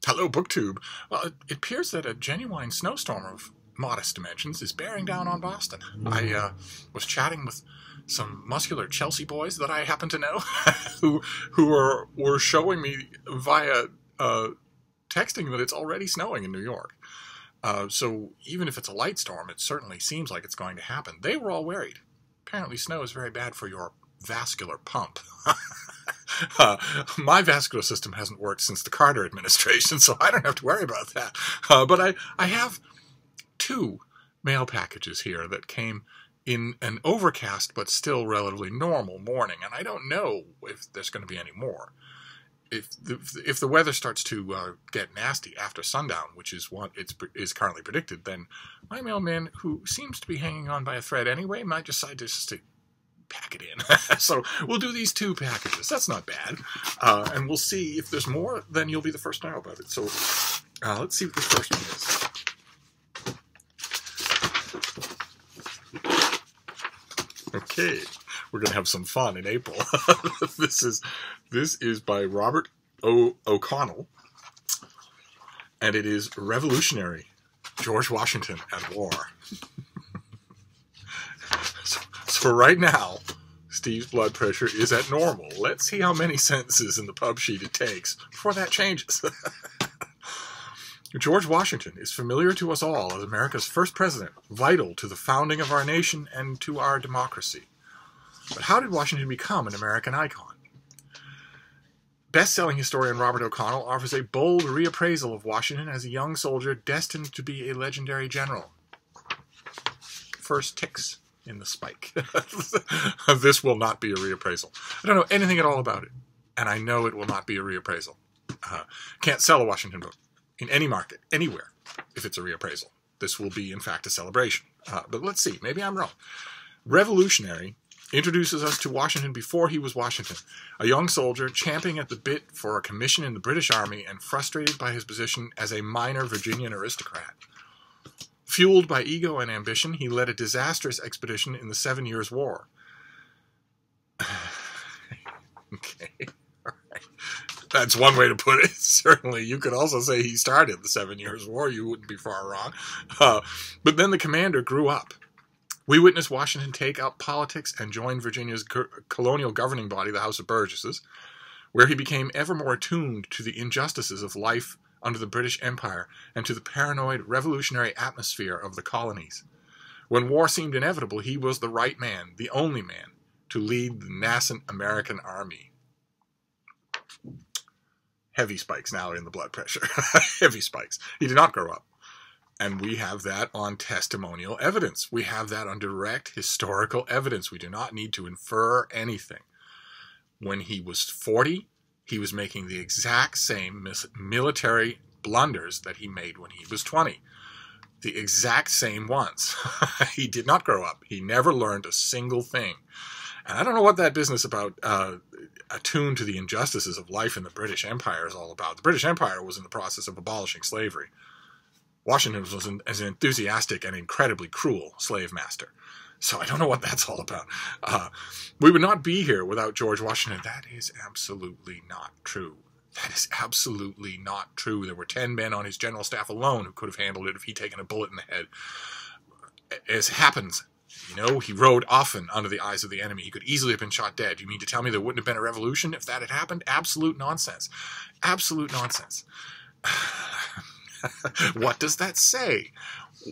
Hello, BookTube. Well, it appears that a genuine snowstorm of modest dimensions is bearing down on Boston. I was chatting with some muscular Chelsea boys that I happen to know who were showing me via texting that it's already snowing in New York. So even if it's a light storm, it certainly seems like it's going to happen. They were all worried. Apparently snow is very bad for your vascular pump. My vascular system hasn't worked since the Carter administration, so I don't have to worry about that. But I have two mail packages here that came in an overcast but still relatively normal morning, and I don't know if there's going to be any more. If the weather starts to get nasty after sundown, which is what is currently predicted, then my mailman, who seems to be hanging on by a thread anyway, might decide just to pack it in. So we'll do these two packages. That's not bad. And we'll see if there's more, then you'll be the first to know about it. So let's see what the first one is. Okay, we're going to have some fun in April. This is by Robert O'Connell, and it is Revolutionary, George Washington at War. So right now, Steve's blood pressure is at normal. Let's see how many sentences in the pub sheet it takes before that changes. George Washington is familiar to us all as America's first president, vital to the founding of our nation and to our democracy. But how did Washington become an American icon? Best-selling historian Robert O'Connell offers a bold reappraisal of Washington as a young soldier destined to be a legendary general. First ticks in the spike. This will not be a reappraisal. I don't know anything at all about it, and I know it will not be a reappraisal. Can't sell a Washington book in any market, anywhere, if it's a reappraisal. This will be, in fact, a celebration. But let's see. Maybe I'm wrong. Revolutionary introduces us to Washington before he was Washington, a young soldier champing at the bit for a commission in the British Army and frustrated by his position as a minor Virginian aristocrat. Fueled by ego and ambition, he led a disastrous expedition in the 7 Years' War. Okay, all right. That's one way to put it, certainly. You could also say he started the 7 Years' War. You wouldn't be far wrong. But then the commander grew up. We witnessed Washington take up politics and join Virginia's colonial governing body, the House of Burgesses, where he became ever more attuned to the injustices of life under the British Empire and to the paranoid revolutionary atmosphere of the colonies. When war seemed inevitable, he was the right man, the only man, to lead the nascent American army. Heavy spikes now in the blood pressure. Heavy spikes. He did not grow up. And we have that on testimonial evidence. We have that on direct historical evidence. We do not need to infer anything. When he was 40, he was making the exact same military blunders that he made when he was 20. The exact same ones. He did not grow up. He never learned a single thing. And I don't know what that business about attuned to the injustices of life in the British Empire is all about. The British Empire was in the process of abolishing slavery. Washington was an enthusiastic and incredibly cruel slave master. So I don't know what that's all about. We would not be here without George Washington. That is absolutely not true. That is absolutely not true. There were 10 men on his general staff alone who could have handled it if he'd taken a bullet in the head. As happens, you know, he rode often under the eyes of the enemy. He could easily have been shot dead. You mean to tell me there wouldn't have been a revolution if that had happened? Absolute nonsense. Absolute nonsense. What does that say?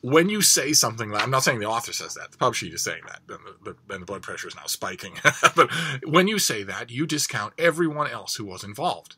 When you say something like, I'm not saying the author says that, the pub sheet is saying that, then the blood pressure is now spiking. But when you say that, you discount everyone else who was involved.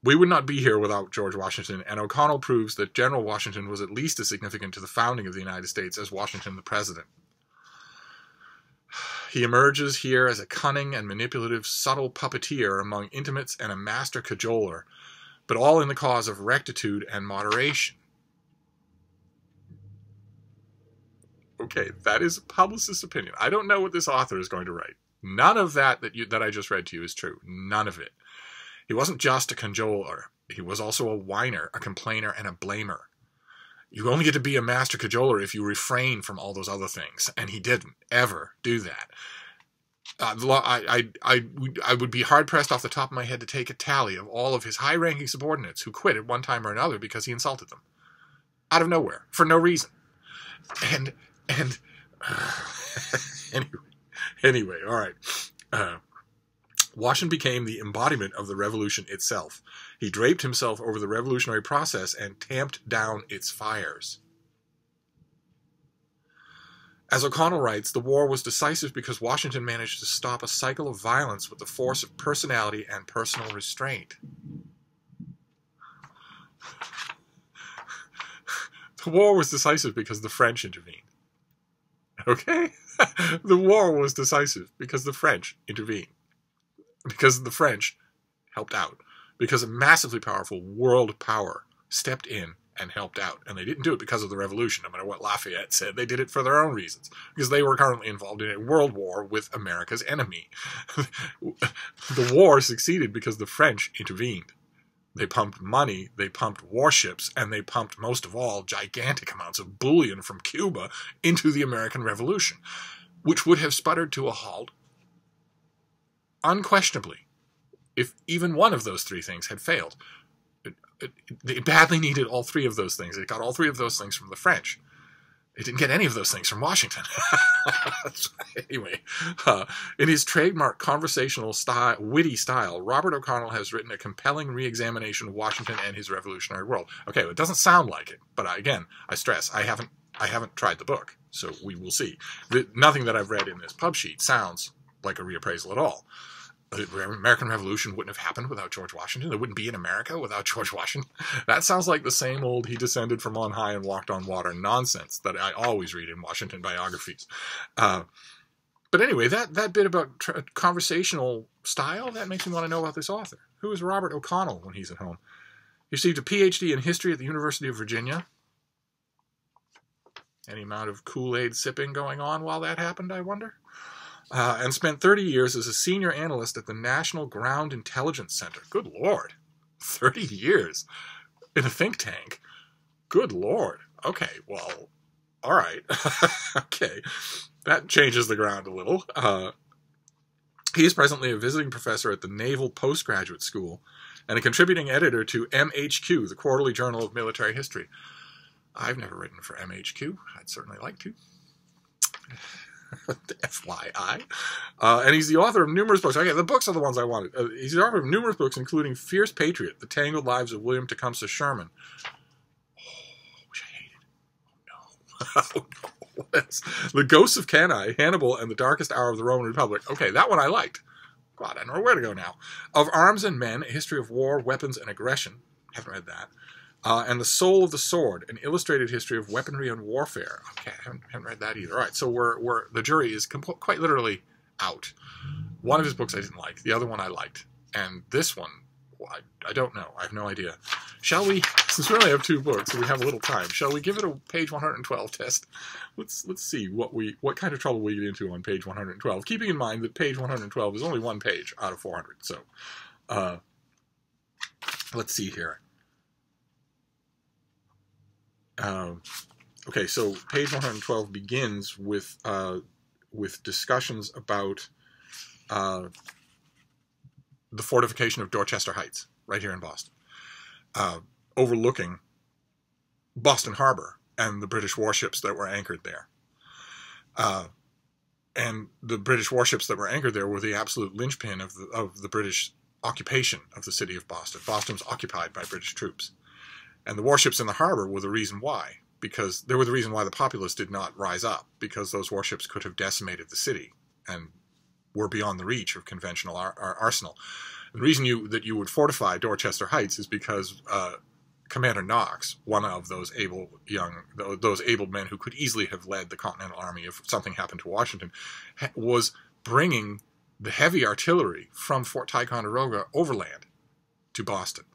We would not be here without George Washington, and O'Connell proves that General Washington was at least as significant to the founding of the United States as Washington the President. He emerges here as a cunning and manipulative, subtle puppeteer among intimates and a master cajoler, but all in the cause of rectitude and moderation. Okay, that is a publicist's opinion. I don't know what this author is going to write. None of that I just read to you is true. None of it. He wasn't just a cajoler. He was also a whiner, a complainer, and a blamer. You only get to be a master cajoler if you refrain from all those other things, and he didn't ever do that. I would be hard-pressed off the top of my head to take a tally of all of his high-ranking subordinates who quit at one time or another because he insulted them. Out of nowhere, for no reason. And anyway, all right. Washington became the embodiment of the revolution itself. He draped himself over the revolutionary process and tamped down its fires. As O'Connell writes, the war was decisive because Washington managed to stop a cycle of violence with the force of personality and personal restraint. The war was decisive because the French intervened. Okay? The war was decisive because the French intervened. Because the French helped out. Because a massively powerful world power stepped in and helped out. And they didn't do it because of the revolution, no matter what Lafayette said. They did it for their own reasons. Because they were currently involved in a world war with America's enemy. The war succeeded because the French intervened. They pumped money, they pumped warships, and they pumped, most of all, gigantic amounts of bullion from Cuba into the American Revolution, which would have sputtered to a halt unquestionably if even one of those three things had failed. It badly needed all three of those things. It got all three of those things from the French. It didn't get any of those things from Washington. Anyway, in his trademark conversational style, witty style, Robert O'Connell has written a compelling re-examination of Washington and his revolutionary world. Okay, it doesn't sound like it, but again, I stress, I haven't tried the book, so we will see. Nothing that I've read in this pub sheet sounds like a reappraisal at all. The American Revolution wouldn't have happened without George Washington. There wouldn't be an America without George Washington. That sounds like the same old he descended from on high and walked on water nonsense that I always read in Washington biographies. But anyway, that bit about conversational style, that makes me want to know about this author. Who is Robert O'Connell when he's at home? He received a PhD in history at the University of Virginia. Any amount of Kool-Aid sipping going on while that happened, I wonder? And spent 30 years as a senior analyst at the National Ground Intelligence Center. Good Lord. 30 years in a think tank. Good Lord. Okay, well, all right. Okay, that changes the ground a little. He is presently a visiting professor at the Naval Postgraduate School and a contributing editor to MHQ, the Quarterly Journal of Military History. I've never written for MHQ. I'd certainly like to. FYI. And he's the author of numerous books. Okay, the books are the ones I wanted. He's the author of numerous books, including Fierce Patriot, The Tangled Lives of William Tecumseh Sherman. Oh, which I hated. Oh, no. Oh, no. The Ghosts of Cannae, Hannibal, and the Darkest Hour of the Roman Republic. Okay, that one I liked. God, I don't know where to go now. Of Arms and Men, A History of War, Weapons, and Aggression. Haven't read that. And The Soul of the Sword, An Illustrated History of Weaponry and Warfare. Okay, I haven't read that either. All right, so the jury is quite literally out. One of his books I didn't like. The other one I liked. And this one, well, I don't know. I have no idea. Shall we, since we only have two books and we have a little time, shall we give it a page 112 test? Let's see what kind of trouble we get into on page 112, keeping in mind that page 112 is only one page out of 400. So, let's see here. Okay, so page 112 begins with discussions about the fortification of Dorchester Heights, right here in Boston, overlooking Boston Harbor and the British warships that were anchored there. And the British warships that were anchored there were the absolute linchpin of the British occupation of the city of Boston. Boston was occupied by British troops. And the warships in the harbor were the reason why, because they were the reason why the populace did not rise up, because those warships could have decimated the city and were beyond the reach of conventional arsenal. The reason that you would fortify Dorchester Heights is because Commander Knox, one of those able men who could easily have led the Continental Army if something happened to Washington, was bringing the heavy artillery from Fort Ticonderoga overland to Boston.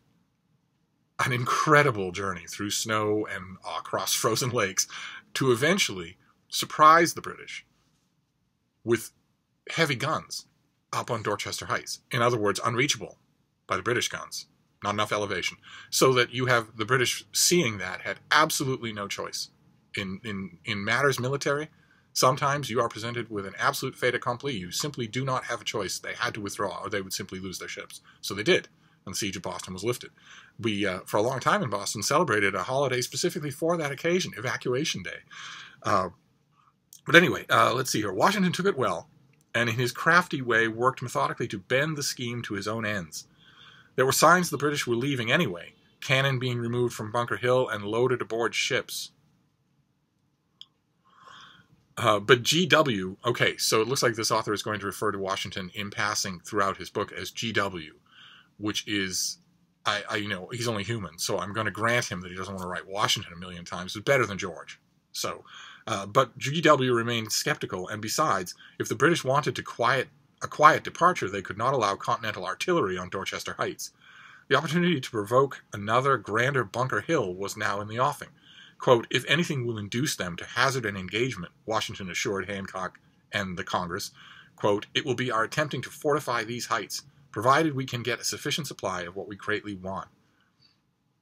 An incredible journey through snow and across frozen lakes to eventually surprise the British with heavy guns up on Dorchester Heights. In other words, unreachable by the British guns. Not enough elevation. So that you have the British, seeing that, had absolutely no choice. In matters military, Sometimes you are presented with an absolute fait accompli. You simply do not have a choice. They had to withdraw, or they would simply lose their ships. So they did, and the siege of Boston was lifted. We, for a long time in Boston, celebrated a holiday specifically for that occasion, Evacuation Day. But anyway, let's see here. Washington took it well, and in his crafty way worked methodically to bend the scheme to his own ends. There were signs the British were leaving anyway, cannon being removed from Bunker Hill and loaded aboard ships. But GW, okay, so it looks like this author is going to refer to Washington in passing throughout his book as GW, which is, you know, he's only human, so I'm going to grant him that he doesn't want to write Washington a million times. It's better than George. So, but GW remained skeptical, and besides, if the British wanted to a quiet departure, they could not allow Continental artillery on Dorchester Heights. The opportunity to provoke another grander Bunker Hill was now in the offing. Quote, if anything will induce them to hazard an engagement, Washington assured Hancock and the Congress, quote, it will be our attempting to fortify these heights, provided we can get a sufficient supply of what we greatly want.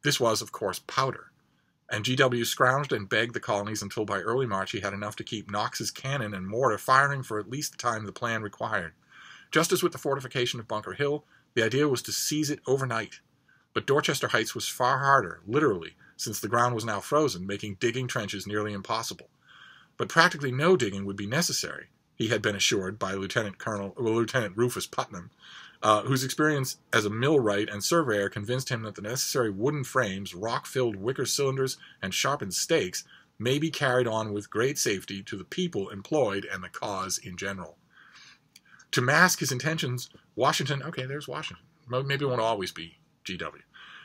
This was, of course, powder, and GW scrounged and begged the colonies until by early March he had enough to keep Knox's cannon and mortar firing for at least the time the plan required. Just as with the fortification of Bunker Hill, the idea was to seize it overnight. But Dorchester Heights was far harder, literally, since the ground was now frozen, making digging trenches nearly impossible. But practically no digging would be necessary, he had been assured by Lieutenant Rufus Putnam, whose experience as a millwright and surveyor convinced him that the necessary wooden frames, rock-filled wicker cylinders, and sharpened stakes may be carried on with great safety to the people employed and the cause in general. To mask his intentions, Washington, okay, there's Washington. Maybe it won't always be GW.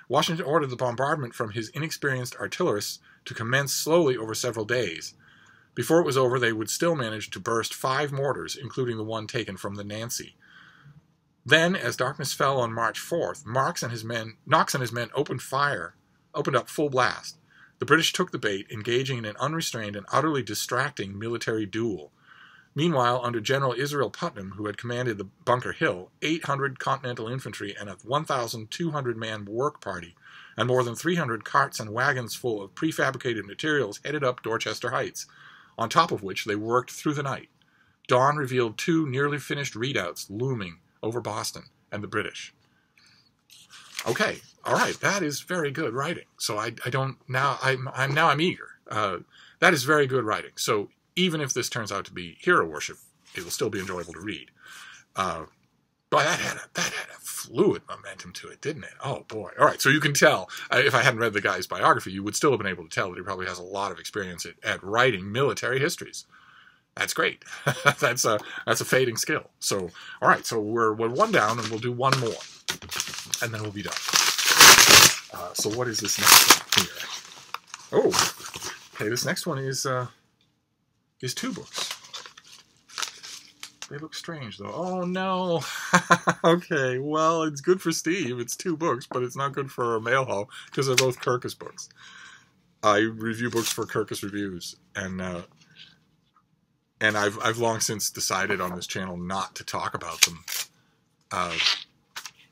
Washington ordered the bombardment from his inexperienced artillerists to commence slowly over several days. Before it was over, they would still manage to burst 5 mortars, including the one taken from the Nancy. Then, as darkness fell on March 4th, Knox and his men opened up full blast. The British took the bait, engaging in an unrestrained and utterly distracting military duel. Meanwhile, under General Israel Putnam, who had commanded the Bunker Hill, 800 Continental infantry and a 1,200-man work party, and more than 300 carts and wagons full of prefabricated materials headed up Dorchester Heights, on top of which they worked through the night. Dawn revealed 2 nearly finished redoubts looming over Boston and the British. Okay, all right, that is very good writing. So I'm eager. That is very good writing. So even if this turns out to be hero worship, it will still be enjoyable to read. But that had a fluid momentum to it, didn't it? Oh, boy. All right, so you can tell, if I hadn't read the guy's biography, you would still have been able to tell that he probably has a lot of experience at writing military histories. That's great. That's a fading skill. So, all right, so we're 1 down, and we'll do 1 more, and then we'll be done. So what is this next one here? Oh, okay, this next one is 2 books. They look strange, though. Oh, no. Okay, well, it's good for Steve. It's 2 books, but it's not good for Mail Haul, because they're both Kirkus books. I review books for Kirkus Reviews, and I've long since decided on this channel not to talk about them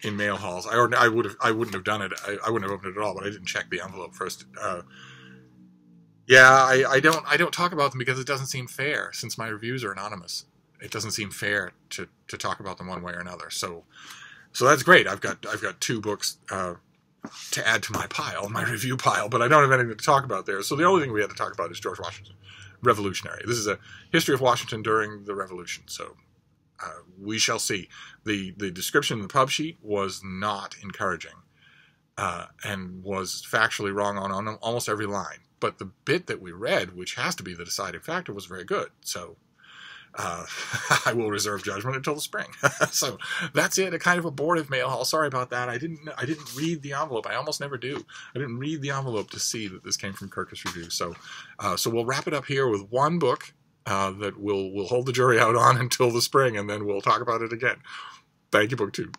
in mail hauls. I wouldn't have done it. I wouldn't have opened it at all, but I didn't check the envelope first. Yeah, I don't talk about them because it doesn't seem fair, since my reviews are anonymous. It doesn't seem fair to talk about them one way or another. So that's great. I've got 2 books to add to my pile, my review pile, but I don't have anything to talk about there. So the only thing we had to talk about is George Washington, Revolutionary. This is a history of Washington during the Revolution. So we shall see. The description in the pub sheet was not encouraging and was factually wrong on almost every line. But the bit that we read, which has to be the deciding factor, was very good. So I will reserve judgment until the spring. So that's it. A kind of abortive mail haul. Sorry about that. I didn't read the envelope. I almost never do. I didn't read the envelope to see that this came from Kirkus Review. So we'll wrap it up here with 1 book that we'll hold the jury out on until the spring, and then we'll talk about it again. Thank you, BookTube.